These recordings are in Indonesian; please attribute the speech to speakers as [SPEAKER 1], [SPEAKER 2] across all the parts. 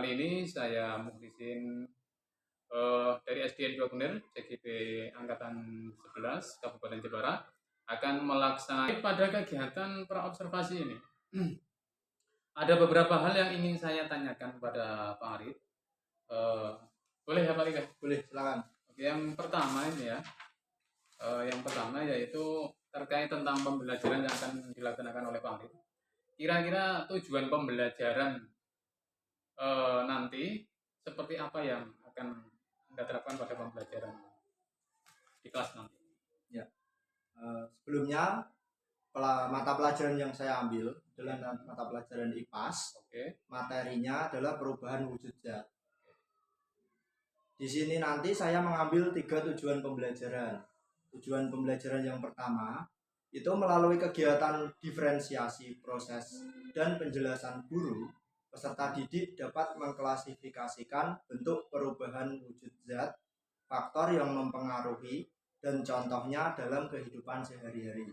[SPEAKER 1] kali ini saya Muklisin dari SDN 2 Kunir, CGP Angkatan 11 Kabupaten Jepara akan melaksanakan pada kegiatan praobservasi ini. Ada beberapa hal yang ingin saya tanyakan kepada Pak Arif. Boleh ya Pak Arif?
[SPEAKER 2] Boleh, silakan.
[SPEAKER 1] Oke, yang pertama ini ya. Yang pertama yaitu terkait tentang pembelajaran yang akan dilaksanakan oleh Pak Arif. Kira-kira tujuan pembelajaran nanti seperti apa yang akan Anda terapkan pada pembelajaran di kelas nanti?
[SPEAKER 2] Ya, sebelumnya mata pelajaran yang saya ambil adalah mata pelajaran IPAS.
[SPEAKER 1] Oke.
[SPEAKER 2] Materinya adalah perubahan wujud zat. Di sini nanti saya mengambil 3 tujuan pembelajaran. Tujuan pembelajaran yang pertama itu melalui kegiatan diferensiasi proses dan penjelasan guru, peserta didik dapat mengklasifikasikan bentuk perubahan wujud zat, faktor yang mempengaruhi, dan contohnya dalam kehidupan sehari-hari.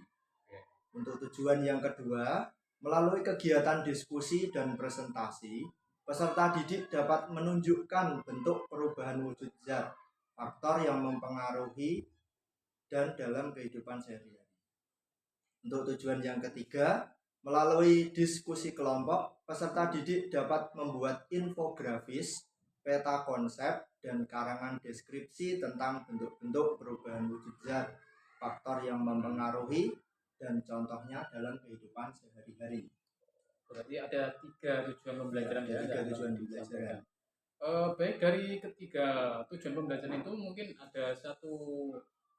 [SPEAKER 2] Untuk tujuan yang kedua, melalui kegiatan diskusi dan presentasi, peserta didik dapat menunjukkan bentuk perubahan wujud zat, faktor yang mempengaruhi, dan dalam kehidupan sehari-hari. Untuk tujuan yang ketiga, melalui diskusi kelompok, peserta didik dapat membuat infografis, peta konsep, dan karangan deskripsi tentang bentuk-bentuk perubahan wujud zat, faktor yang mempengaruhi, dan contohnya dalam kehidupan sehari-hari.
[SPEAKER 1] Berarti ada 3 tujuan pembelajaran ya?
[SPEAKER 2] 3 tujuan pembelajaran.
[SPEAKER 1] Baik, dari ketiga tujuan pembelajaran itu mungkin ada satu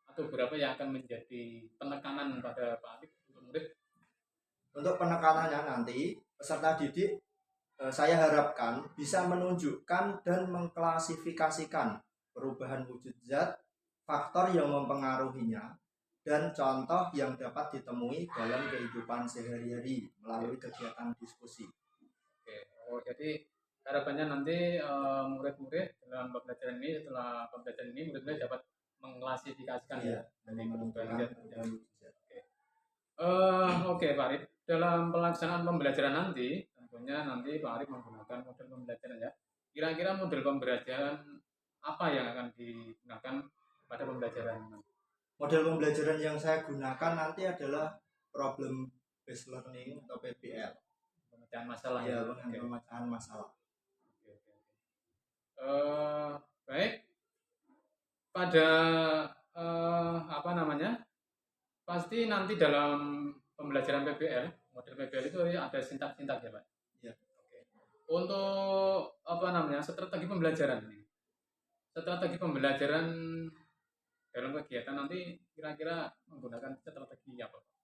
[SPEAKER 1] atau berapa yang akan menjadi penekanan pada Pak Arif untuk murid?
[SPEAKER 2] Untuk penekanannya nanti peserta didik saya harapkan bisa menunjukkan dan mengklasifikasikan perubahan wujud zat, faktor yang mempengaruhinya, dan contoh yang dapat ditemui dalam kehidupan sehari-hari melalui kegiatan diskusi.
[SPEAKER 1] Oke, jadi harapannya nanti murid-murid dalam pembelajaran ini, setelah pembelajaran ini murid-murid dapat mengklasifikasikan
[SPEAKER 2] dari perubahan wujud zat.
[SPEAKER 1] Oke, Pak Arif. Dalam pelaksanaan pembelajaran nanti, tentunya nanti Pak Arif menggunakan model pembelajaran ya. Kira-kira model pembelajaran apa yang akan digunakan pada pembelajaran nanti?
[SPEAKER 2] Model pembelajaran yang saya gunakan nanti adalah problem based learning atau PBL.
[SPEAKER 1] Pemecahan masalah
[SPEAKER 2] ya. Pemecahan masalah.
[SPEAKER 1] Baik. Pada pasti nanti dalam pembelajaran PBL, model PBL itu ada sintak-sintak ya Pak?
[SPEAKER 2] Iya.
[SPEAKER 1] Oke. Untuk strategi pembelajaran ini. Strategi pembelajaran dalam kegiatan nanti kira-kira menggunakan strategi apa Pak?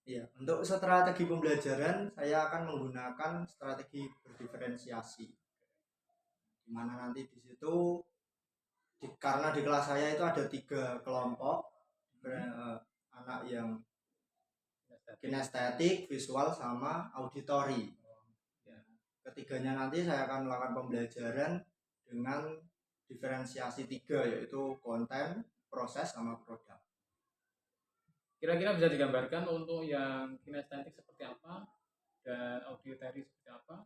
[SPEAKER 2] Iya, untuk strategi pembelajaran saya akan menggunakan strategi berdiferensiasi. Di mana nanti di situ karena di kelas saya itu ada 3 kelompok anak yang kinestetik, visual, sama auditori. Ketiganya nanti saya akan melakukan pembelajaran dengan diferensiasi 3, yaitu konten, proses, sama produk.
[SPEAKER 1] Kira-kira bisa digambarkan untuk yang kinestetik seperti apa, dan auditori seperti apa,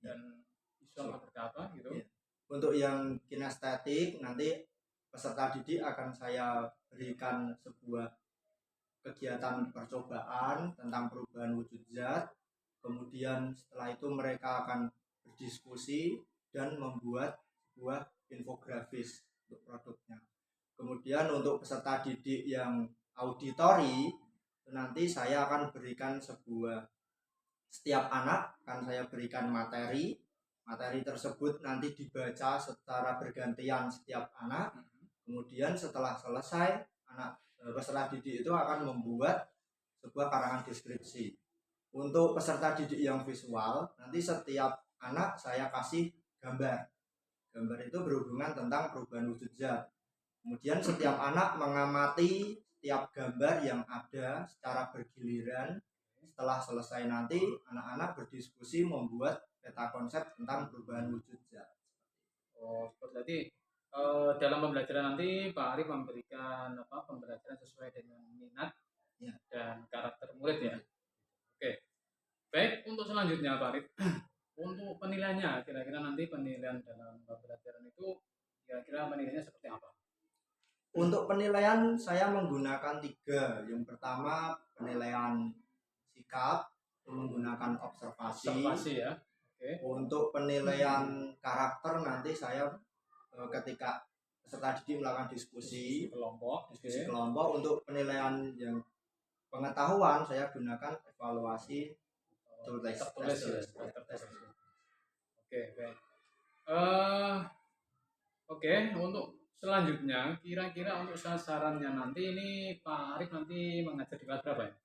[SPEAKER 1] dan visual seperti apa gitu?
[SPEAKER 2] Ya. Untuk yang kinestetik nanti peserta didik akan saya berikan sebuah kegiatan percobaan tentang perubahan wujud zat. Kemudian setelah itu mereka akan berdiskusi dan membuat sebuah infografis untuk produknya. Kemudian untuk peserta didik yang auditori nanti saya akan berikan setiap anak akan saya berikan materi tersebut nanti dibaca secara bergantian setiap anak. Kemudian setelah selesai peserta didik itu akan membuat sebuah karangan deskripsi. Untuk peserta didik yang visual nanti setiap anak saya kasih gambar itu berhubungan tentang perubahan wujud zat. Kemudian setiap anak mengamati setiap gambar yang ada secara bergiliran. Setelah selesai nanti anak-anak berdiskusi membuat peta konsep tentang perubahan wujud zat.
[SPEAKER 1] Berarti dalam pembelajaran nanti Pak Arif memberikan pembelajaran sesuai dengan minat dan karakter murid ya. Oke. Baik, untuk selanjutnya Pak Arif, Untuk penilaiannya, kira-kira nanti penilaian dalam pembelajaran itu kira-kira penilaiannya seperti apa?
[SPEAKER 2] Untuk penilaian saya menggunakan 3. Yang pertama penilaian sikap menggunakan observasi.
[SPEAKER 1] Observasi ya. Oke.
[SPEAKER 2] Untuk penilaian karakter nanti saya ketika peserta didik melakukan diskusi
[SPEAKER 1] Kelompok.
[SPEAKER 2] diskusi kelompok. Untuk penilaian yang pengetahuan saya gunakan evaluasi
[SPEAKER 1] Tertulis ya. Tertulis. Oke, baik. Oke, untuk selanjutnya kira-kira untuk sasarannya nanti ini Pak Arif nanti mengajar di kelas berapa ya?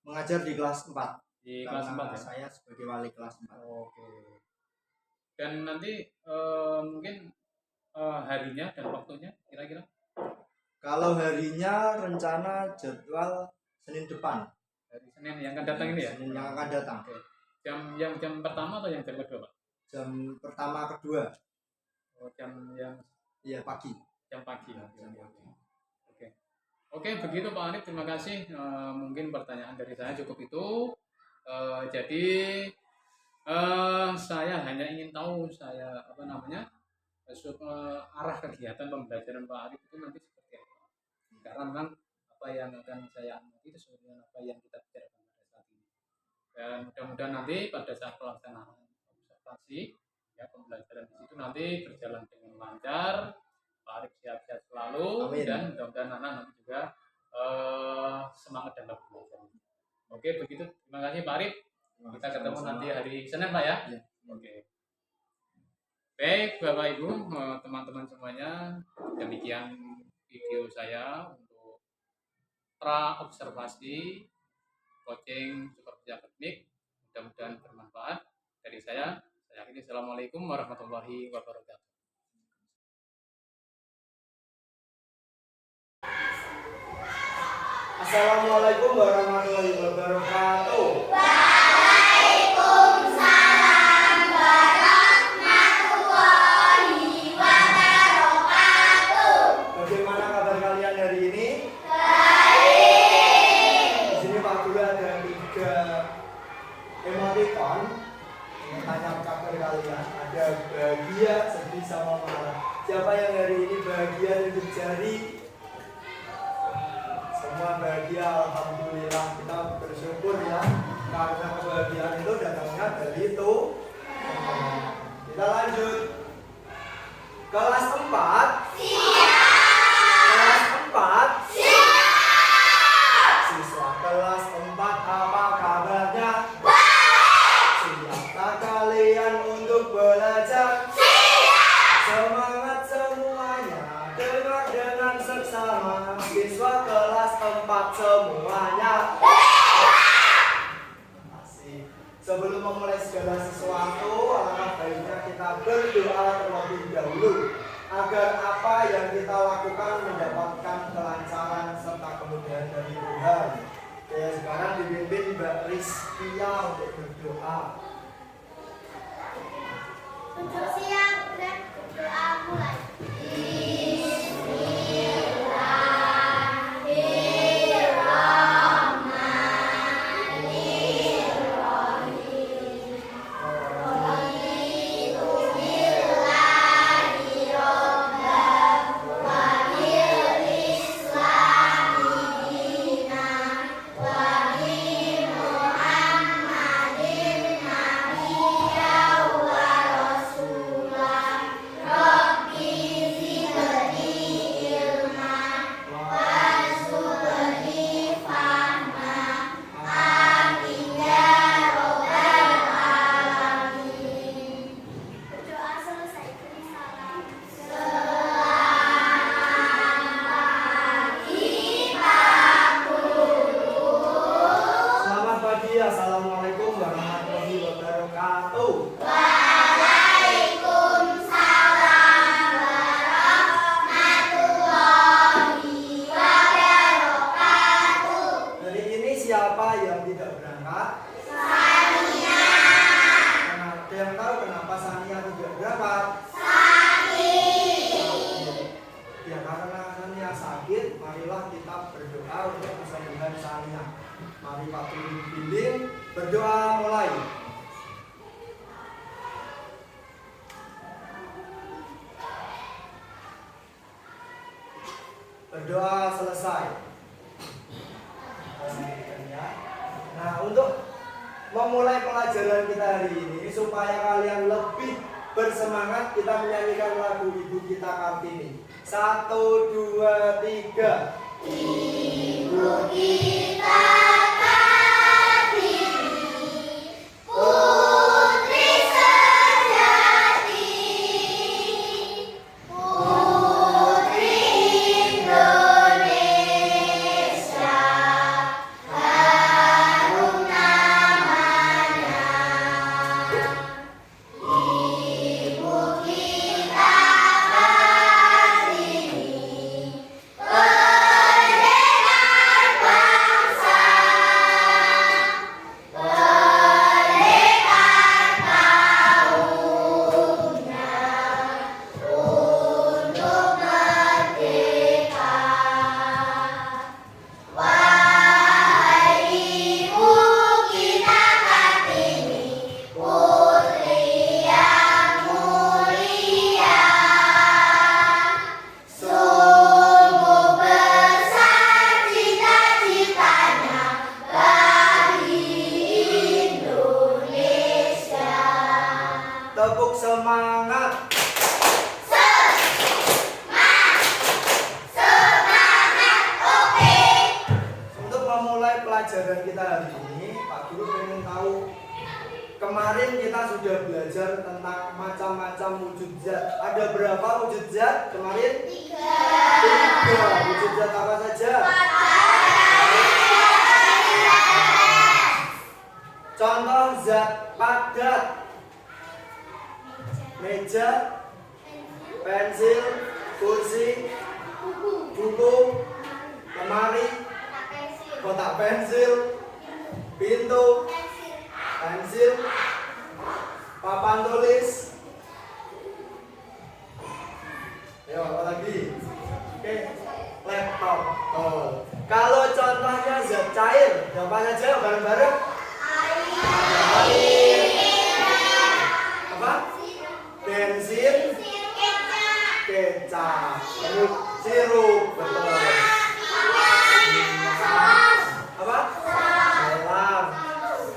[SPEAKER 2] Mengajar di kelas 4.
[SPEAKER 1] Di kelas 4 ya?
[SPEAKER 2] Saya sebagai wali kelas 4.
[SPEAKER 1] Oke. Dan nanti mungkin harinya dan waktunya kira-kira?
[SPEAKER 2] Kalau harinya rencana jadwal Senin depan.
[SPEAKER 1] Hari Senin yang akan datang ini ya?
[SPEAKER 2] Senin yang akan datang.
[SPEAKER 1] Oke. Jam pertama atau yang jam kedua, Pak?
[SPEAKER 2] Jam pertama kedua.
[SPEAKER 1] Oh, jam yang
[SPEAKER 2] Iya, pagi.
[SPEAKER 1] Jam pagi. Oke. Oke, begitu Pak Arif. Terima kasih. Mungkin pertanyaan dari saya cukup itu. Jadi saya hanya ingin tahu arah kegiatan pembelajaran Pak Arif itu nanti seperti apa. Karena memang apa yang akan saya amati itu sesuai dengan apa yang kita bicarakan pada saat ini. Dan mudah-mudahan nanti pada saat pelaksanaan observasi ya pembelajaran di situ nanti berjalan dengan lancar, Pak Arif sehat-sehat selalu. Amin. Dan mudah-mudahan anak nanti juga semangat dalam belajar. Oke, begitu. Terima kasih Pak Arif. Kita ketemu nanti hari Senin Pak ya. Ya. Oke. Baik Bapak Ibu, teman-teman semuanya, demikian video saya untuk pra observasi coaching supervisi akademik. Mudah-mudahan bermanfaat. Dari saya akhiri. Assalamualaikum warahmatullahi wabarakatuh.
[SPEAKER 2] Assalamualaikum warahmatullahi wabarakatuh.
[SPEAKER 3] Waalaikumsalam warahmatullahi wabarakatuh.
[SPEAKER 2] Bagaimana kabar kalian hari ini?
[SPEAKER 3] Baik.
[SPEAKER 2] Di sini Pak Guru ada 3 emoticon yang tanya kabar kalian. Ada bahagia, sedih, sama marah. Siapa yang hari ini bahagia tunjuk jari? Semua bahagia, alhamdulillah. Kita bersyukur ya, karena kebahagiaan itu datangnya dari itu. Kita lanjut. Kelas 4. Kelas 4. Siswa kelas 4 apa kabarnya? Siapkah kalian untuk belajar? Semangat semuanya, dengar dengan seksama. Siswa kelas 4 semuanya. Asik. Sebelum memulai segala sesuatu, alangkah baiknya kita berdoa terlebih dahulu agar apa yang kita lakukan mendapatkan kelancaran serta kemudahan dari Tuhan. Oke, sekarang dipimpin Mbak Rizkia untuk berdoa.
[SPEAKER 3] Untuk siap dan berdoa mulai. Berdoa selesai beri salam.
[SPEAKER 2] Selamat pagi, assalamualaikum warahmatullahi wabarakatuh.
[SPEAKER 3] Waalaikumsalam warahmatullahi wabarakatuh.
[SPEAKER 2] Hari ini siapa yang tidak berangkat?
[SPEAKER 3] Sania.
[SPEAKER 2] Ada yang tahu kenapa Sania tidak berangkat? Ya karena Sania sakit, marilah kita berdoa untuk kesembuhan Sania. Mari Pak Guru bimbing, berdoa mulai. Berdoa selesai. Nah, untuk memulai pelajaran kita hari ini supaya kalian lebih bersemangat, kita menyanyikan lagu Ibu Kita Kartini. 1, 2, 3.
[SPEAKER 3] Ibu kita Kartini, putri sejati, putri Indonesia, harum namanya. Ibu kita Kartini, pendekar bangsa, pendekar kaumnya untuk merdeka. Wahai Ibu kita Kartini, putri yang mulia, sungguh besar cita-citanya bagi Indonesia.
[SPEAKER 2] Tepuk semangat.
[SPEAKER 3] Oke.
[SPEAKER 2] Untuk memulai pelajaran kita hari ini, Pak Guru pengen tahu, kemarin kita sudah belajar tentang macam-macam wujud zat. Ada berapa wujud zat kemarin? 3. Wujud zat apa saja? Contoh zat padat: meja, pensil, kursi, buku, lemari, kotak pensil, pintu, pensil, papan tulis. Ayo, apa lagi? Oke, laptop. Oh. Kalau contohnya zat cair, apa saja bareng-bareng? Apa? Bensin, kecap, sirup, betul. Apa? Garam,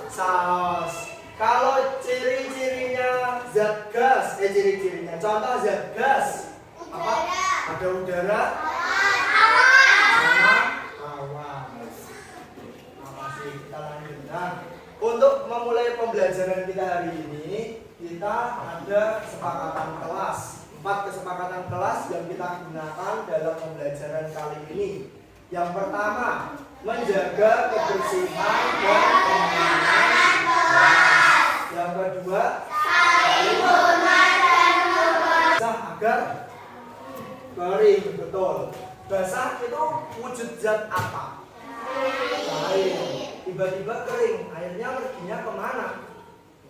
[SPEAKER 2] saus. Kalau ciri-cirinya zat gas, ciri-cirinya contoh zat gas apa? Ada udara, sama awan. Apa sih? Kita lanjut. Nah, untuk memulai pembelajaran kita hari ini, kita ada kesepakatan kelas. 4 kesepakatan kelas yang kita gunakan dalam pembelajaran kali ini. Yang pertama, menjaga kebersihan dan keamanan kelas. Yang kedua, saling hormat dan basah agar kering. Betul. Basah itu wujud zat apa? Air. Tiba-tiba kering, airnya perginya kemana?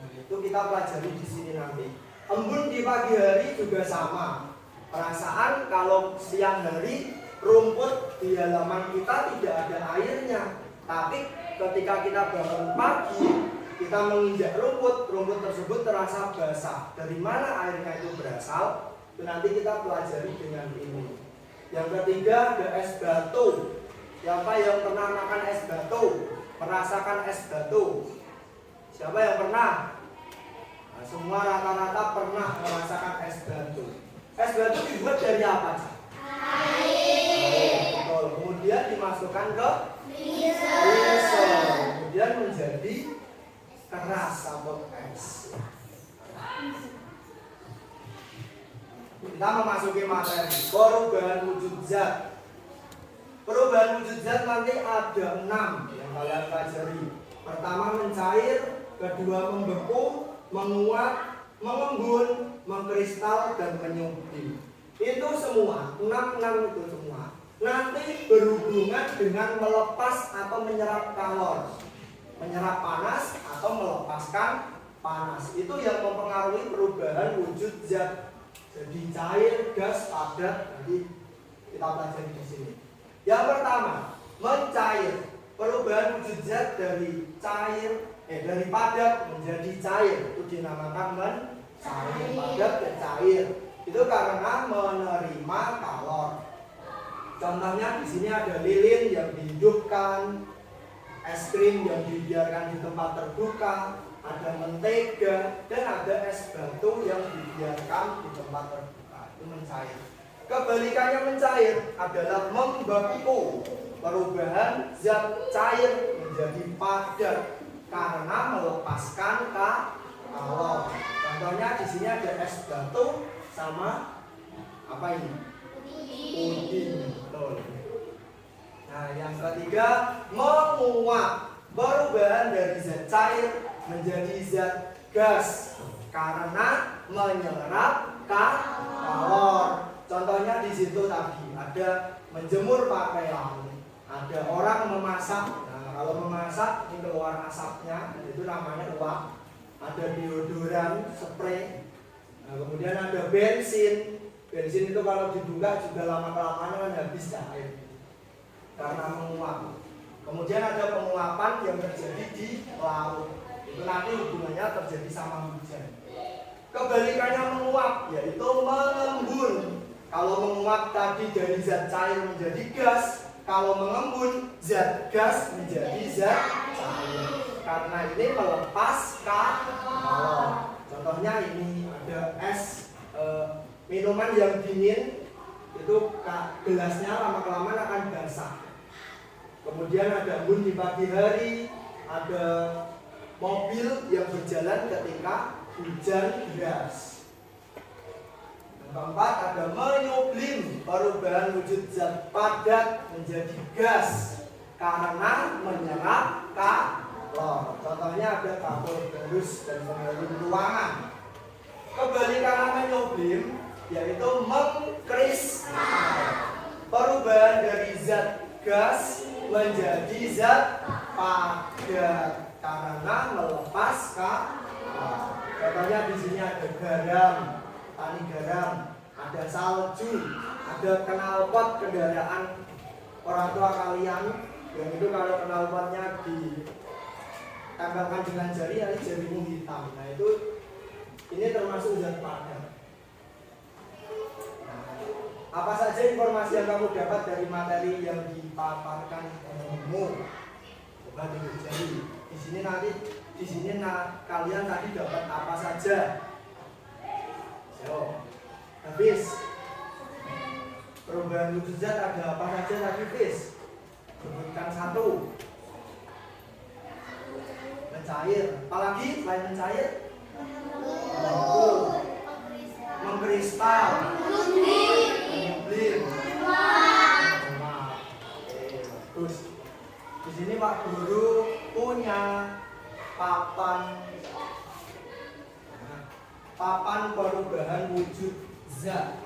[SPEAKER 2] Nah, itu kita pelajari di sini nanti. Embun di pagi hari juga sama. Perasaan kalau siang hari rumput di halaman kita tidak ada airnya, tapi ketika kita bangun pagi, kita menginjak rumput, rumput tersebut terasa basah. Dari mana airnya itu berasal? Itu nanti kita pelajari dengan ini. Yang ketiga, ada es batu. Siapa yang pernah makan es batu? Merasakan es batu? Siapa yang pernah? Nah, semua rata-rata pernah merasakan es batu. Es batu dibuat dari apa? Air. Betul. Kemudian dimasukkan ke freezer. Kemudian menjadi keras atau es. Kita memasuki materi perubahan wujud zat. Perubahan wujud zat nanti ada 6 yang kalian pelajari. Pertama mencair, kedua membeku, menguap, mengembun, mengkristal, dan menyublim. Itu semua, 6 itu semua nanti berhubungan dengan melepas atau menyerap kalor, menyerap panas atau melepaskan panas. Itu yang mempengaruhi perubahan wujud zat. Jadi cair, gas, padat. Nanti kita pelajari di sini. Yang pertama, mencair. Perubahan wujud zat dari dari padat menjadi cair itu dinamakan mencair. Padat ke cair itu karena menerima kalor. Contohnya di sini ada lilin yang dihidupkan, es krim yang dibiarkan di tempat terbuka, ada mentega, dan ada es batu yang dibiarkan di tempat terbuka. Itu mencair. Kebalikannya mencair adalah membeku, perubahan zat cair menjadi padat karena melepaskan kalor. Contohnya di sini ada es batu sama apa ini? Puding. Betul. Nah, yang ketiga menguap, perubahan dari zat cair menjadi zat gas karena menyerap kalor. Contohnya di situ tadi ada menjemur pakaian, ada orang memasak. Nah, kalau memasak ini keluar asapnya, itu namanya uap. Ada deodoran, spray. Nah, kemudian ada bensin. Bensin itu kalau dibuka juga lama-kelamaan kan habis cair karena menguap. Kemudian ada penguapan yang terjadi di laut. Itu nanti hubungannya terjadi sama hujan. Kebalikannya menguap yaitu mengembun. Kalau menguap tadi dari zat cair menjadi gas, kalau mengembun zat gas menjadi zat cair. Karena ini melepas kalor. Contohnya ini ada es minuman yang dingin, itu gelasnya lama-kelamaan akan basah. Kemudian ada embun di pagi hari, ada mobil yang berjalan ketika hujan deras. Yang keempat ada menyublim, perubahan wujud zat padat menjadi gas karena menyerap kalor. Contohnya ada kapur barus dan pengharum ruangan. Kebalikan menyublim yaitu mengkristal, perubahan dari zat gas menjadi zat padat karena melepas kalor. Contohnya di sini ada garam, tani garam, ada salju, ada knalpot kendaraan orang tua kalian, yang itu kalau knalpotnya ditempelkan dengan jari, nanti jarimu hitam. Nah itu ini termasuk zat padat. Apa saja informasi yang kamu dapat dari materi yang dipaparkan umummu? Coba dipelajari. Di sini kalian tadi dapat apa saja? So, habis. Perubahan wujud zat ada apa saja tadi, Fis? Sebutkan satu. Mencair. Apalagi selain mencair? Mengkristal. Menyublim. Terus di sini Pak Guru punya papan perubahan wujud zat.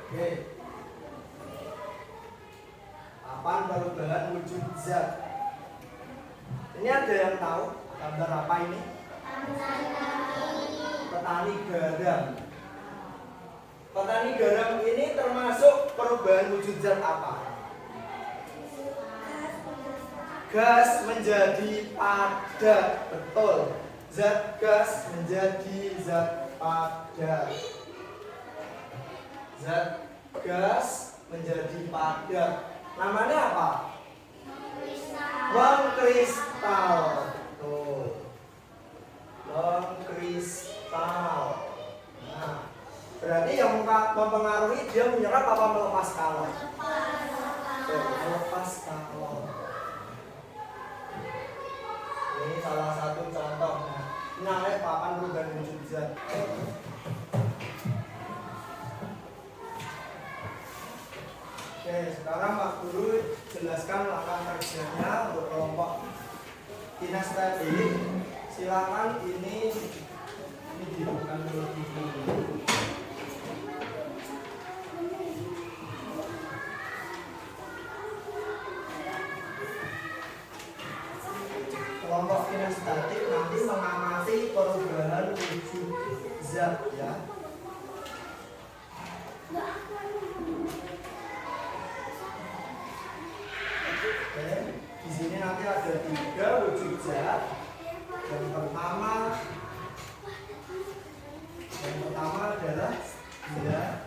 [SPEAKER 2] Oke. Papan perubahan wujud zat. Ini ada yang tahu gambar apa ini? Petani garam. Petani garam ini termasuk perubahan wujud zat apa? Gas menjadi padat. Betul. Zat gas menjadi zat padat. Zat gas menjadi padat. Namanya apa? Mengkristal. Betul. Mengkristal. Nah, berarti yang mempengaruhi dia menyerap apa melepas kalor? Melepas kalor. Ini salah satu contoh. Ini namanya papan perubahan wujud zat. Oke, sekarang Pak Guru jelaskan langkah kerjanya untuk kelompok kinestetik. Silakan ini dibuka dulu. Kelompok kinestetik nanti mengamati perubahan wujud zat ya. Oke, di sini nanti ada 3 wujud zat. Yang pertama adalah gula.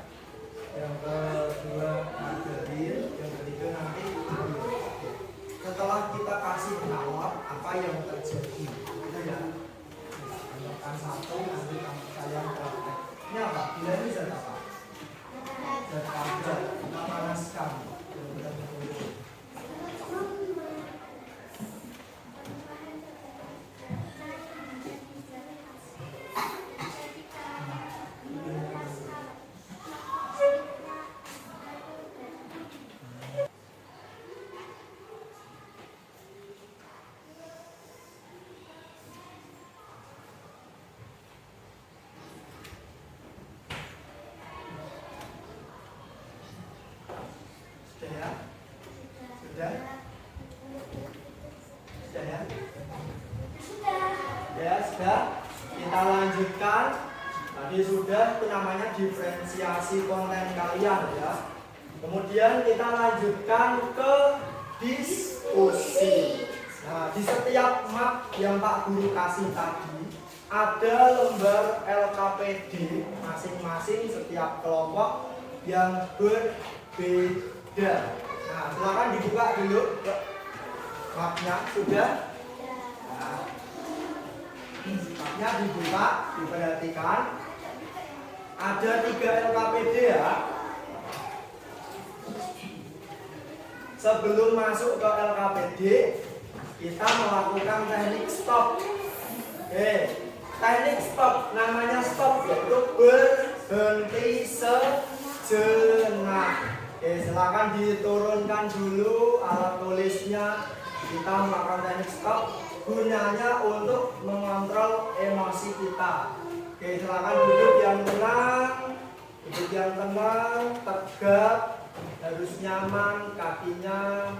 [SPEAKER 2] lanjutkan. Tadi sudah, itu namanya diferensiasi konten kalian ya. Kemudian kita lanjutkan ke diskusi. Nah, di setiap map yang Pak Guru kasih tadi ada lembar LKPD masing-masing setiap kelompok yang berbeda. Nah, silakan dibuka dulu mapnya, sudah. Nah, mapnya dibuka, diperhatikan. Ada 3 LKPD ya. Sebelum masuk ke LKPD, kita melakukan teknik stop. Teknik stop, namanya stop yaitu berhenti sejenak. Silakan diturunkan dulu alat tulisnya. Kita melakukan teknik stop gunanya untuk mengontrol emosi kita. Silakan duduk yang tenang, tegak, harus nyaman kakinya.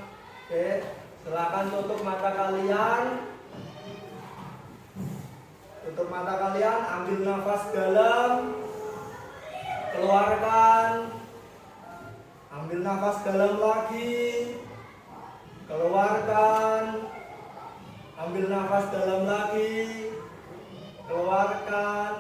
[SPEAKER 2] Silakan tutup mata kalian. Tutup mata kalian, ambil nafas dalam, keluarkan. Ambil nafas dalam lagi, keluarkan. Ambil nafas dalam lagi, keluarkan.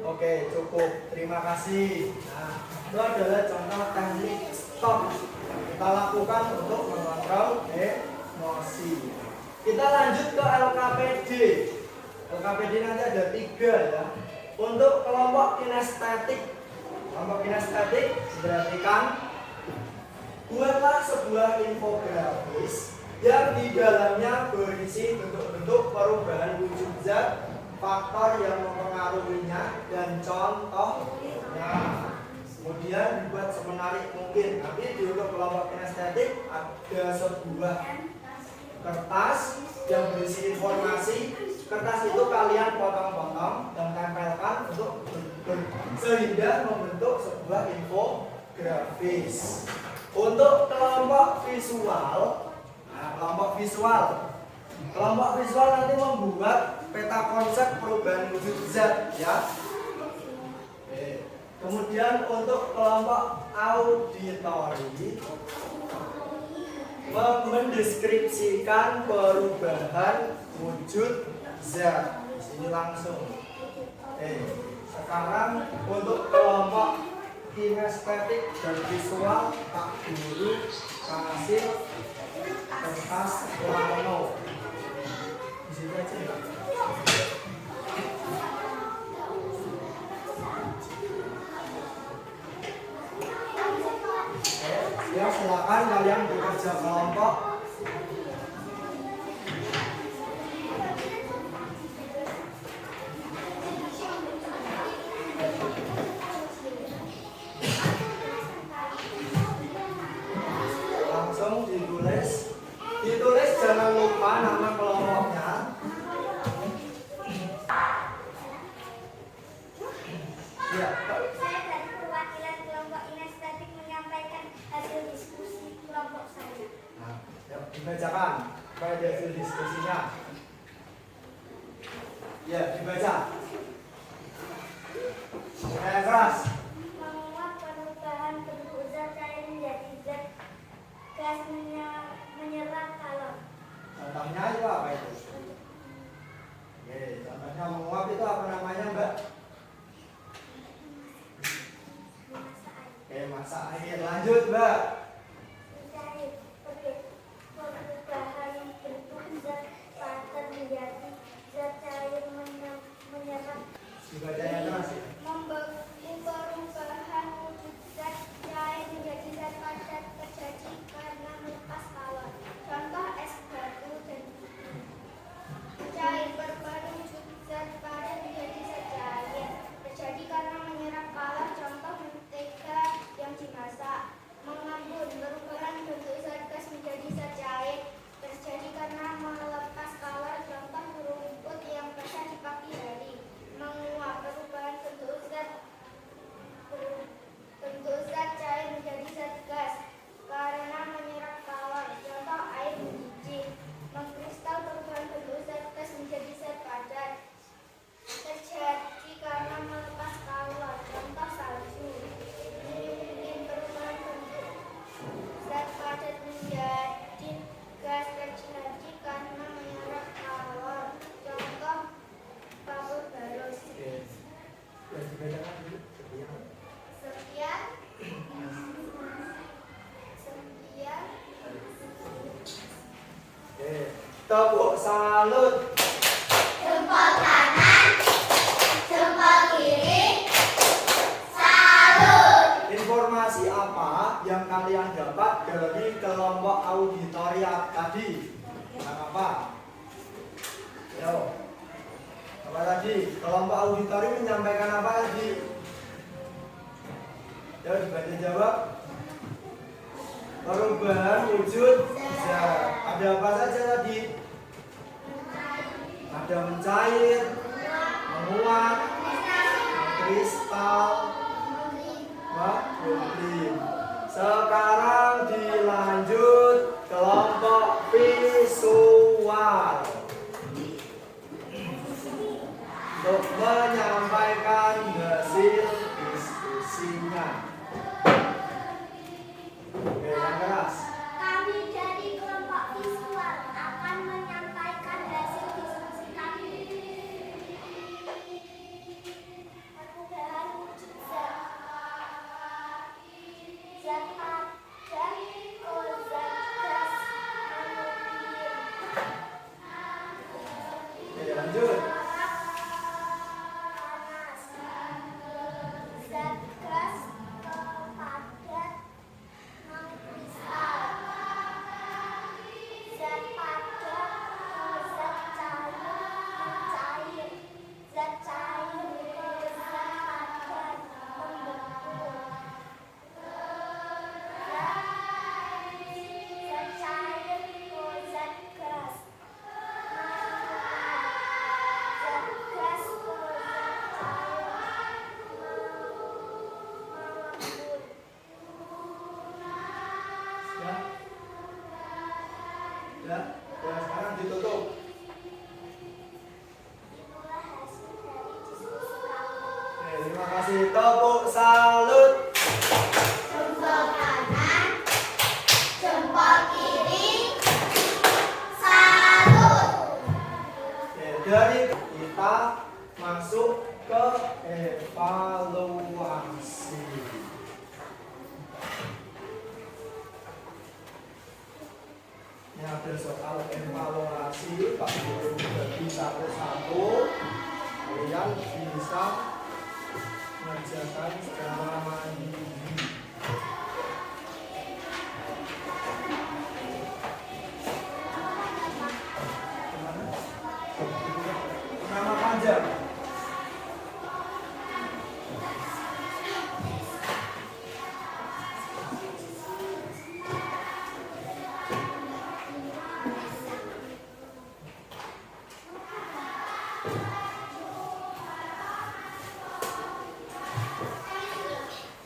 [SPEAKER 2] Oke, cukup. Terima kasih. Nah, itu adalah contoh teknik stop yang kita lakukan untuk mengontrol emosi. Kita lanjut ke LKPD. LKPD nanti ada 3 ya. Untuk kelompok kinestetik. Kelompok kinestetik perhatikan. Buatlah sebuah infografis yang di dalamnya berisi bentuk-bentuk perubahan wujud zat, faktor yang mempengaruhinya, dan contohnya. Kemudian dibuat semenarik mungkin. Tapi di untuk kelompok kinestetik ada sebuah kertas yang berisi informasi. Kertas itu kalian potong-potong dan tempelkan sehingga membentuk sebuah infografis. Untuk kelompok visual, kelompok visual nanti membuat peta konsep perubahan wujud zat ya. Kemudian untuk kelompok auditori mendeskripsikan perubahan wujud zat. Sini langsung. Sekarang untuk kelompok kinestetik dan visual, Pak Guru kasih kertas plano. Di situ aja ya. Ya, silakan kalian bekerja kelompok. Langsung ditulis jangan lupa nama kelompoknya. Ya.
[SPEAKER 3] Saya dari perwakilan kelompok kinestetik menyampaikan hasil diskusi kelompok saya.
[SPEAKER 2] Nah, dibacakan supaya ada hasil diskusinya. Ya, dibaca. Saya keras.
[SPEAKER 3] Menguap perubahan bentuk zat cair menjadi zat gas menyerap kalor.
[SPEAKER 2] Contohnya itu apa itu? Oke, contohnya menguap itu apa namanya, Mbak? Oke, masak air. Lanjut, Mbak.
[SPEAKER 3] Cair perubahan bentuk zat padat menjadi zat cair menyerap.
[SPEAKER 2] Dibacanya terus ya.
[SPEAKER 3] Perubahan wujud zat cair menjadi zat padat terjadi karena melepas kalor. Contoh es batu dan cair. Perubahan wujud zat padat menjadi zat cair terjadi karena menyerap kalor. Contoh mentega yang dimasak. Mengambun. Perubahan bentuk zat gas menjadi zat cair terjadi karena melepas kalor. Contoh rumput yang basah di pagi hari. Menguap. Perubahan bentuk
[SPEAKER 2] salut.
[SPEAKER 3] Jempol kanan, jempol kiri, salut.
[SPEAKER 2] Informasi apa yang kalian dapat dari kelompok auditorium tadi? Tentang apa? Yo. Apa tadi? Kelompok auditorium menyampaikan apa tadi? Yo, dibantu jawab. Perubahan wujud zat. Ada apa saja tadi? Ada mencair, menguap, kristal, memblim. Sekarang dilanjut kelompok visual untuk menyampaikan hasil diskusinya. Oke, yang keras.
[SPEAKER 3] Kami dari kelompok visual akan menyampaikan hasil diskusi kami. Perubahan wujud zat. Zat padat, ozon, gas, memblim.
[SPEAKER 2] Oke, lanjut.
[SPEAKER 3] Panas. Zat gas, padat, mengkristal. Zat padat, zat cair, mencair. Zat cair, zat padat, membeku. Zat cair, zat gas. Zat gas, zat cair, mengembun.
[SPEAKER 2] Ya. Ya, ya, sekarang ditutup.
[SPEAKER 3] Itulah hasil dari diskusi kami.
[SPEAKER 2] Oke, terima kasih. Tepuk salut.
[SPEAKER 3] Jempol kanan, jempol kiri, salut.
[SPEAKER 2] Oke, dari kita masuk ke evaluasi. Ini ada soal evaluasi, Pak Guru bagi satu-satu. Kalian bisa mengerjakan secara mandiri. Nama panjang.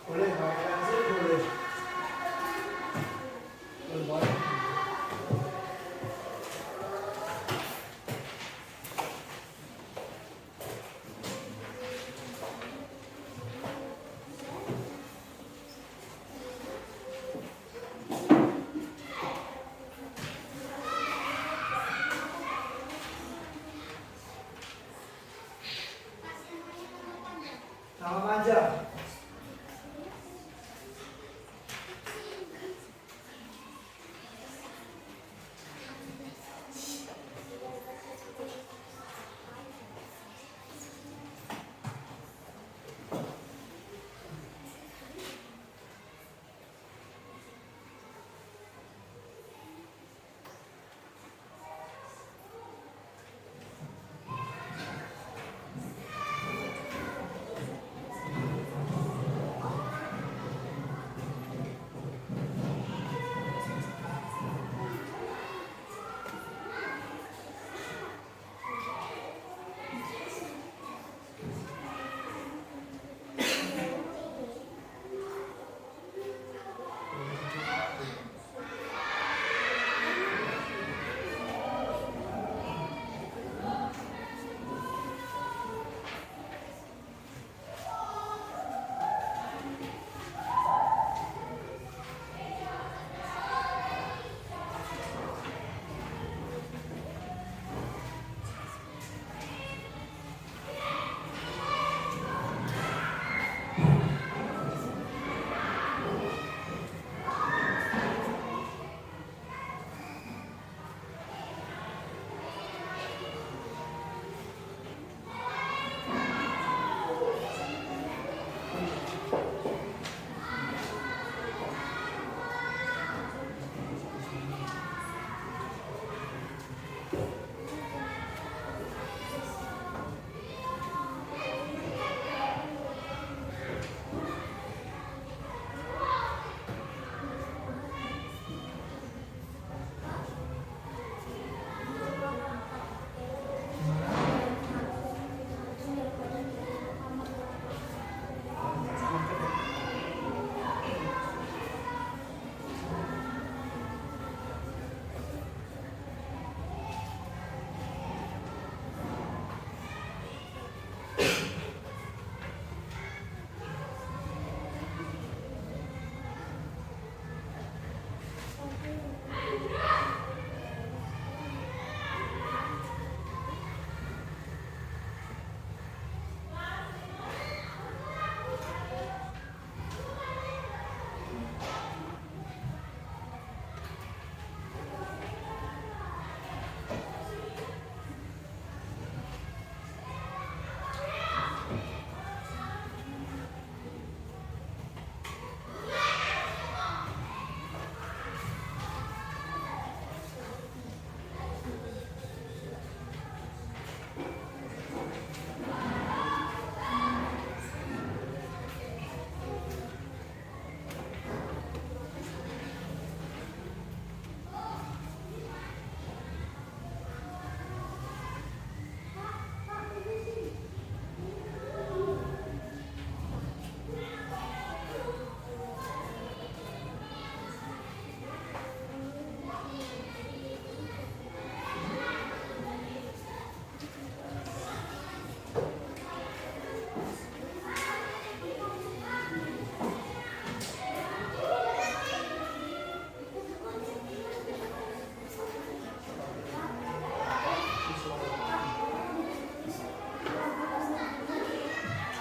[SPEAKER 2] Boleh, pakai pensil boleh. Boleh. Nama panjang.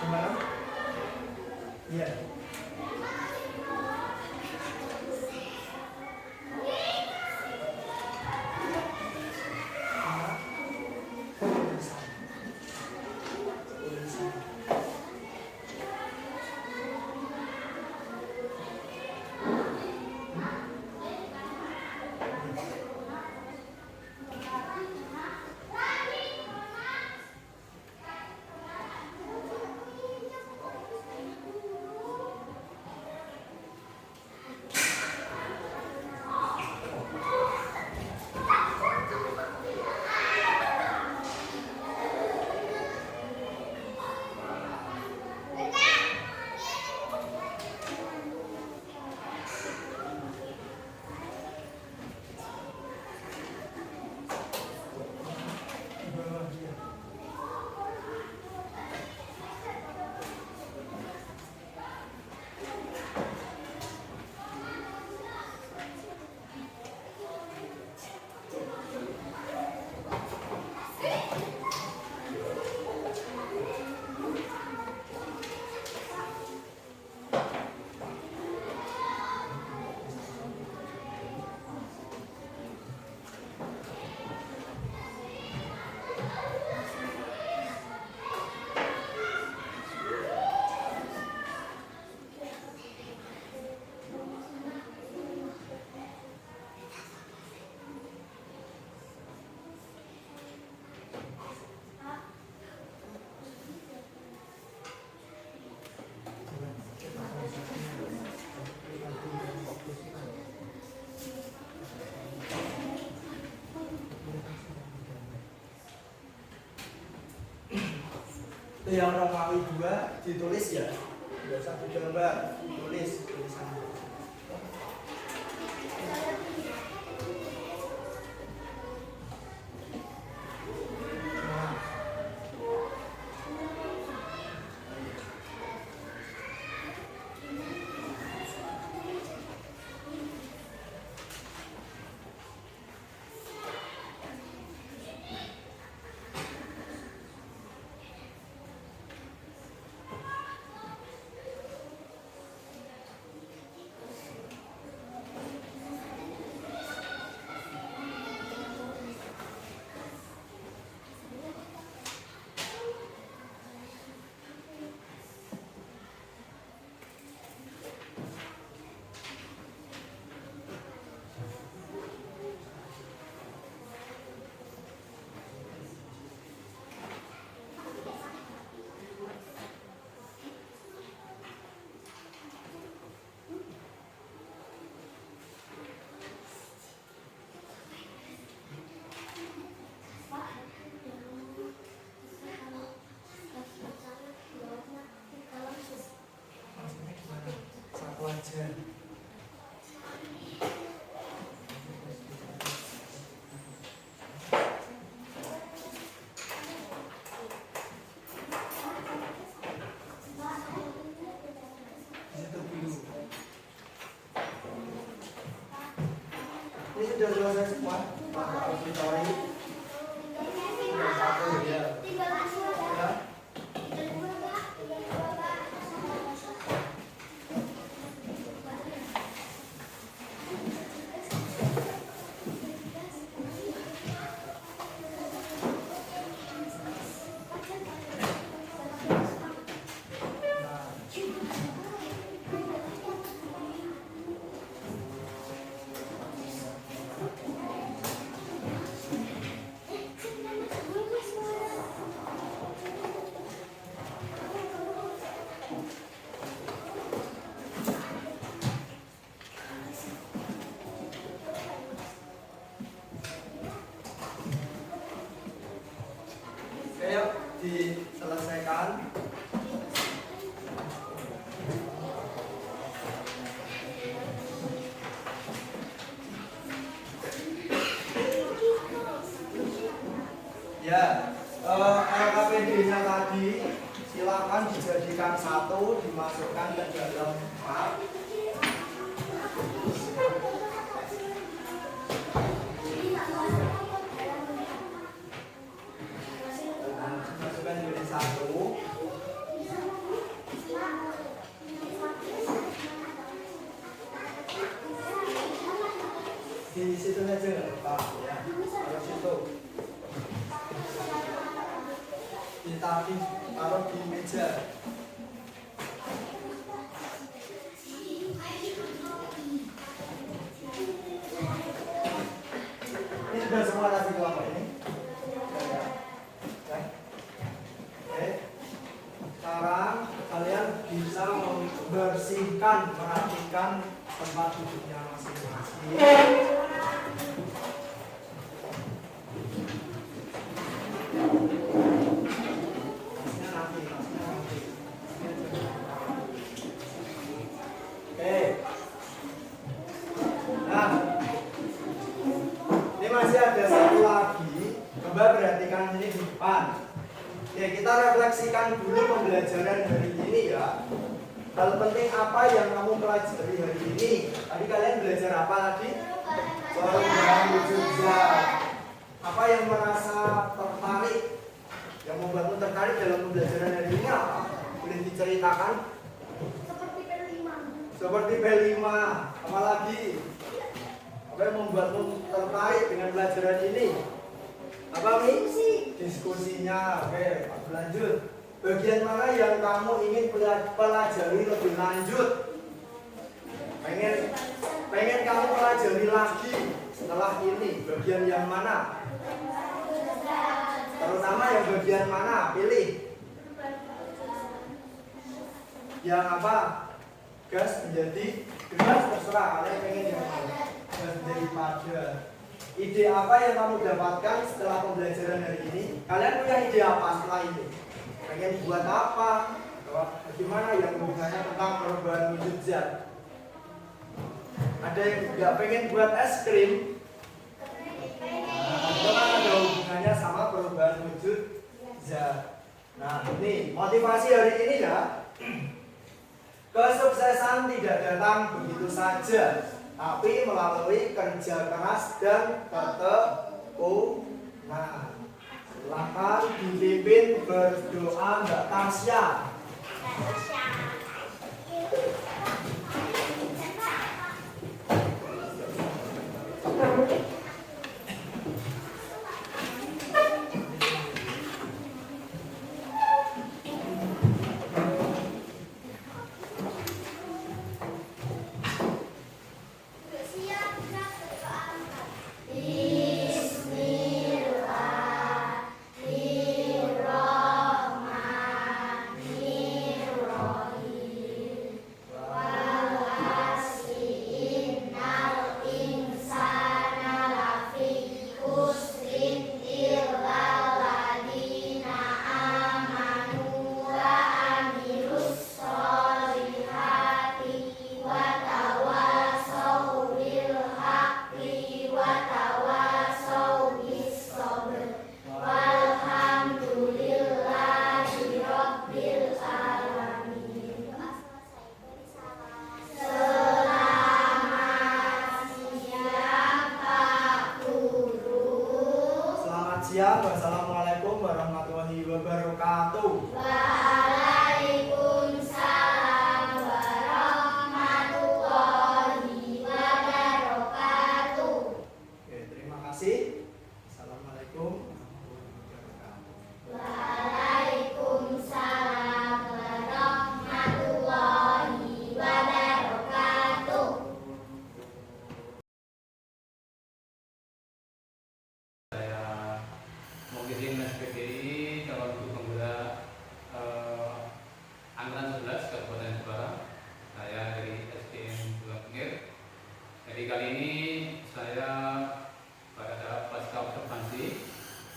[SPEAKER 2] Gimana? Iya. Itu yang Romawi 2 ditulis ya. Enggak usah digambar, ditulis tulisannya. Wajar. Itu dulu. Ini sudah selesai semua. Pak auditori. Sudah satu ya. Ya. Ayo diselesaikan. Ya, LKPD-nya tadi silakan dijadikan satu, dimasukkan ke dalam file. Masukkan jadi satu. bisa membersihkan, merapikan tempat duduknya masing-masing. Oke. Nah, ini masih ada satu lagi. Coba perhatikan ini di depan. Oke, kita refleksikan dulu pembelajaran hari ini ya. Hal penting apa yang kamu pelajari hari ini? Tadi kalian belajar apa tadi? Perubahan wujud zat. Apa yang merasa tertarik? Yang membuatmu tertarik dalam pembelajaran hari ini apa? Boleh diceritakan? Seperti P5. Apa lagi? Apa yang membuatmu tertarik dengan pelajaran ini? Apa Mi? Diskusinya. Oke, lanjut. Bagian mana yang kamu ingin pelajari lebih lanjut? Pengen kamu pelajari lagi setelah ini. Bagian yang mana? Terutama yang bagian mana? Pilih. Yang apa? Gas menjadi gas, terserah kalian pengen yang mana. Gas menjadi pada. Ide apa yang kamu dapatkan setelah pembelajaran hari ini? Kalian punya ide apa setelah ini? Pengen buat apa? Bagaimana yang hubungannya tentang perubahan wujud zat? Ada yang nggak pengen buat es krim? Itu kan ada hubungannya sama perubahan wujud zat. Nah, ini motivasi hari ini ya. Kesuksesan tidak datang begitu saja, tapi melalui kerja keras dan ketekunan. Silakan dipimpin berdoa Mbak Tasya. Siang, wassalamualaikum warahmatullahi wabarakatuh.
[SPEAKER 3] Waalaikumsalam warahmatullahi wabarakatuh.
[SPEAKER 2] Oke, terima kasih. Assalamualaikum warahmatullahi wabarakatuh.
[SPEAKER 3] Waalaikumsalam warahmatullahi wabarakatuh.
[SPEAKER 1] Saya mewakili SPDI calon guru pembela angkatan 11 Kabupaten Jepara. Saya dari SDN Dua Penir. Jadi kali ini saya pada pasca observasi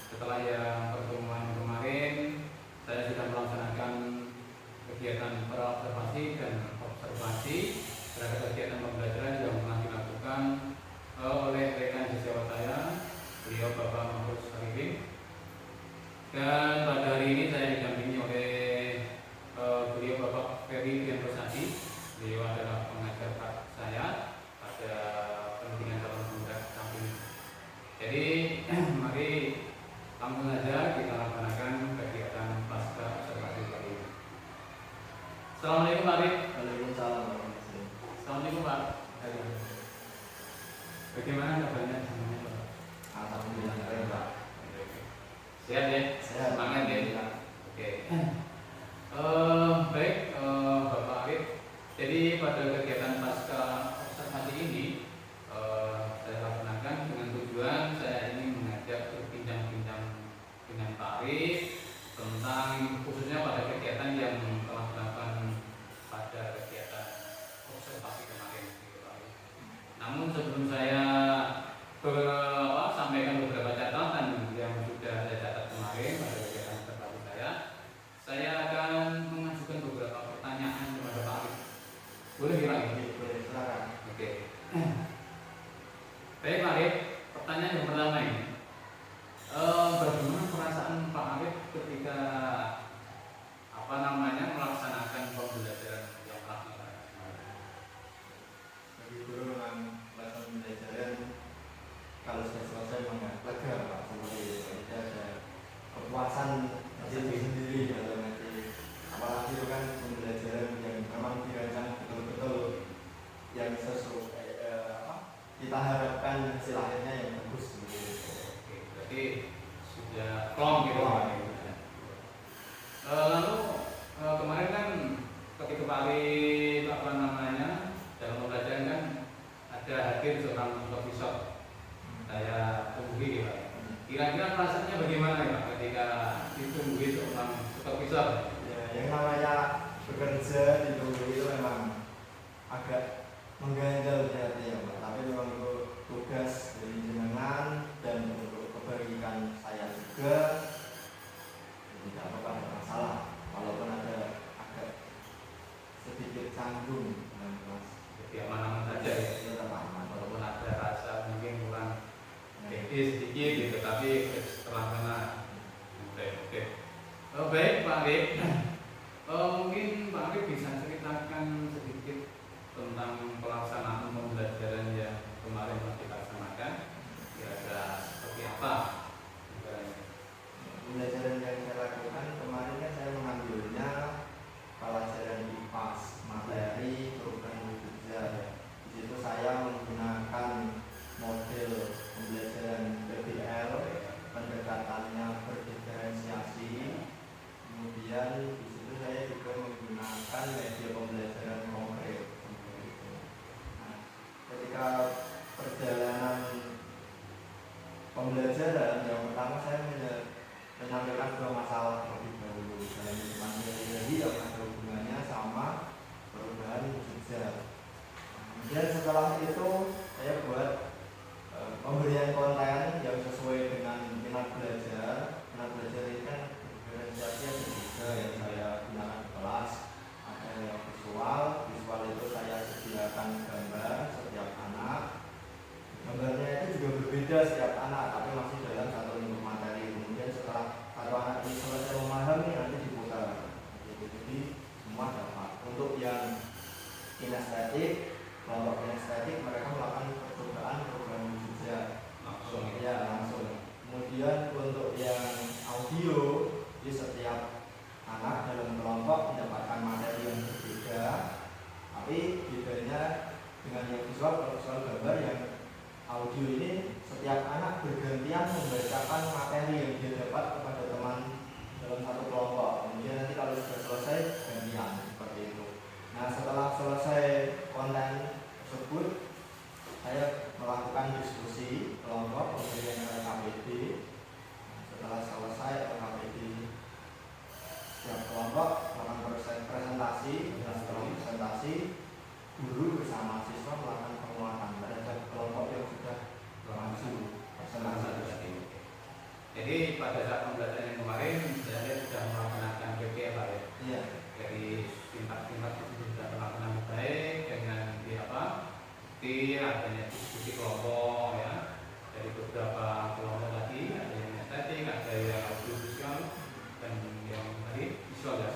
[SPEAKER 1] setelah yang pertemuan kemarin saya sudah melaksanakan kegiatan praobservasi dan observasi terhadap kegiatan pembelajaran yang pernah dilakukan oleh rekan sejawat saya, beliau Bapak Mahfud Sarifin. Dan pada hari ini saya didampingi oleh beliau Bapak Ferry Dianrosadi. Beliau adalah pengajar saya pada pendidikan calon pemuda samping. Jadi mari langsung saja kita laksanakan kegiatan pasca observasi kali ini. Assalamualaikum Pak Arif.
[SPEAKER 2] Waalaikumsalam.
[SPEAKER 1] Assalamualaikum Pak. Bagaimana kabarnya?
[SPEAKER 2] Alhamdulillah keren Pak.
[SPEAKER 1] Sehat ya?
[SPEAKER 2] Sehat.
[SPEAKER 1] Semangat ya? Oke. Baik, Bapak Arif. Jadi pada kegiatan pasca observasi ini saya laksanakan dengan tujuan saya ingin mengajak berbincang-bincang dengan Pak Arif tentang khususnya pada kegiatan yang telah dilakukan kali apa namanya dalam pembelajaran kan ada hadir seorang supervisor saya tunggu Pak. Kira-kira perasaannya bagaimana ya Pak ketika ditunggu seorang supervisor?
[SPEAKER 2] Ya, yang namanya bekerja ditunggu itu memang agak mengganjal di hati ya Pak. Tapi memang itu tugas dari jenengan dan untuk kebaikan saya juga, tidak apa-apa, tidak masalah. Walaupun ada agak sedikit canggung dengan kelas.
[SPEAKER 1] Jadi aman-aman saja ya.
[SPEAKER 2] Tetap aman.
[SPEAKER 1] Walaupun ada rasa mungkin kurang pede sedikit gitu, tapi setelah kena oke. Baik Pak Arif, mungkin Pak Arif bisa ceritakan sedikit tentang pelaksanaan pembelajaran yang kemarin masih dilaksanakan, kira-kira seperti apa?
[SPEAKER 2] Pembelajaran yang saya lakukan kemarin kan saya mengambilnya pelajaran IPAS, materi perubahan wujud zat. Di situ saya menggunakan model pembelajaran PBL, pendekatannya berdiferensiasi. Kemudian di situ saya juga menggunakan media pembelajaran konkret. Nah, ketika perjalanan pembelajaran yang pertama saya menyampaikan dua masalah terlebih dahulu dalam materi yang ada hubungannya sama perubahan wujud zat. Kemudian setelah itu saya buat pemberian konten yang sesuai dengan minat belajar. Minat belajar ini kan diferensiasi ada juga yang saya gunakan di kelas. Ada yang visual itu saya sediakan gambar setiap anak. Gambarnya itu juga berbeda setiap anak, tapi masih dalam satu lingkup materi. Kemudian setelah satu anak ini selesai memahami, nanti diputar. Jadi semua dapat. Untuk yang kinestetik, kelompok kinestetik mereka melakukan percobaan program wujud zat langsung. Ya langsung. Kemudian untuk yang audio, di setiap anak dalam kelompok mendapatkan materi yang berbeda, tapi bedanya dengan yang visual. Kalau visual gambar, yang audio ini setiap anak bergantian membacakan materi yang dia dapat kepada teman dalam satu kelompok. Kemudian nanti kalau sudah selesai gantian seperti itu. Nah, setelah selesai konten tersebut, saya melakukan diskusi kelompok, kemudian LKPD. Setelah selesai LKPD, setiap kelompok melakukan presentasi. Dan setelah presentasi, guru bersama siswa melakukan penguatan terhadap kelompok yang sudah berhasil presentasi.
[SPEAKER 1] Jadi pada saat pembelajaran yang kemarin saya sudah melaksanakan PPL Pak ya.
[SPEAKER 2] Iya.
[SPEAKER 1] Dari tingkat-tingkat itu sudah terlaksana baik dengan adanya diskusi kelompok ya, dari beberapa kelompok tadi, ada yang estetik, ada yang audiovisual, dan yang tadi visual ya.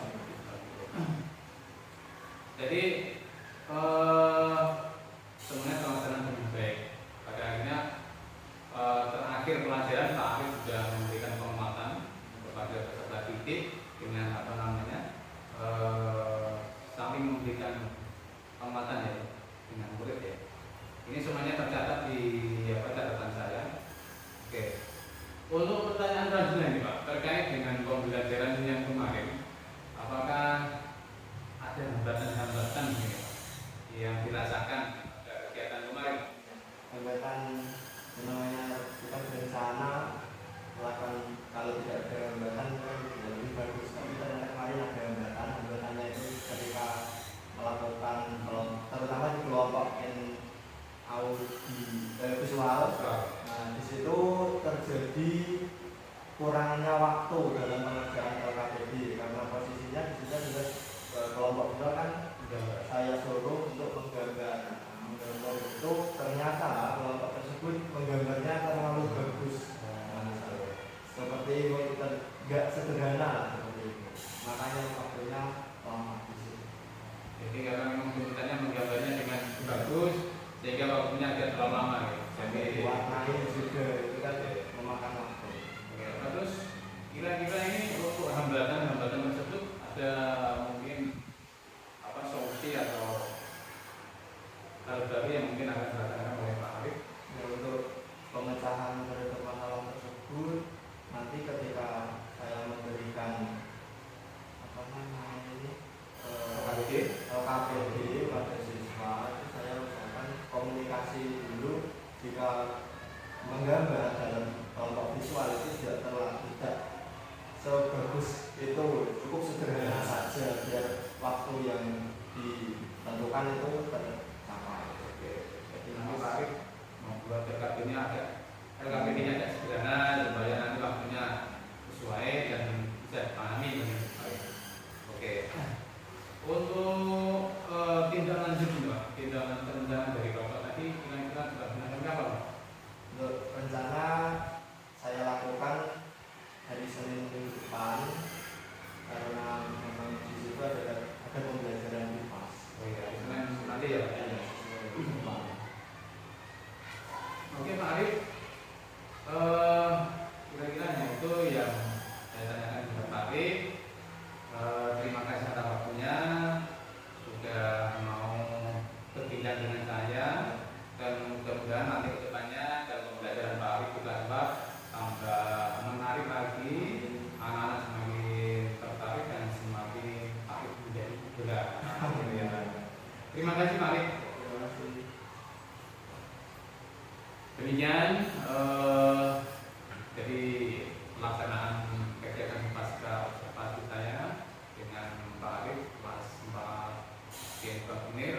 [SPEAKER 1] Jadi semuanya terlaksana dengan baik. Pada akhirnya terakhir pelajaran Pak Arif sudah memberikan penguatan kepada peserta didik dengan saling memberikan penguatan ya dengan murid ya. Ini semuanya tercatat di catatan saya. Oke. Untuk pertanyaan selanjutnya nih Pak, terkait dengan pembelajaran yang kemarin, apakah ada hambatan-hambatan yang dirasakan pada kegiatan kemarin?
[SPEAKER 2] Hambatan namanya kita berencana melakukan, kalau tidak ada hambatan kan lebih bagus. Tapi ternyata kemarin ada hambatan. Hambatannya itu ketika melakukan, terutama di kelompok visual. Nah, di situ terjadi kurangnya waktu dalam pengerjaan LKPD karena posisinya di situ juga kelompok visual kan saya suruh untuk menggambar. Menggambar itu ternyata kelompok tersebut menggambarnya terlalu bagus. Seperti itu tidak sederhana seperti itu. Makanya waktunya lama di situ.
[SPEAKER 1] Jadi karena memang tuntutannya menggambarnya dengan bagus, sehingga waktunya agak terlalu lama ya. Jadi
[SPEAKER 2] warnanya juga itu kan memakan waktu.
[SPEAKER 1] Oke, terus kira-kira ini untuk hambatan tersebut ada mungkin solusi atau hal baru yang mungkin akan dilakukan oleh Pak
[SPEAKER 2] KPD pada siswa itu saya usahakan komunikasi dulu. Jika menggambar dalam kelompok visual itu tidak sebagus itu, cukup sederhana saja biar waktu yang ditentukan itu tercapai.
[SPEAKER 1] Oke, jadi nanti Pak Arif membuat LKPD-nya agak sederhana supaya nanti waktunya sesuai dan bisa dipahami dengan baik. Oke. Untuk tindak lanjut nih Pak, tindak rencana dari Bapak tadi kira-kira sudah gunakan apa Pak?
[SPEAKER 2] Untuk rencana saya lakukan hari Senin depan karena memang di situ ada pembelajaran di pas.
[SPEAKER 1] Oh iya, Senin nanti ya Pak.
[SPEAKER 2] Ya, depan.
[SPEAKER 1] Oke Pak Arif, kira-kira itu yang saya tanyakan kepada Pak Arif. Terima kasih atas waktunya sudah mau berbincang dengan saya, dan mudah-mudahan nanti ke depannya dalam pembelajaran Pak Arif juga tambah menarik lagi, anak-anak semakin tertarik dan semakin Arif menjadi berat. Terima kasih Pak Arif.
[SPEAKER 2] Terima kasih.
[SPEAKER 1] Demikian jadi pelaksanaan kegiatan pasca observasi saya dengan Pak Arif kelas 4 di Kunir.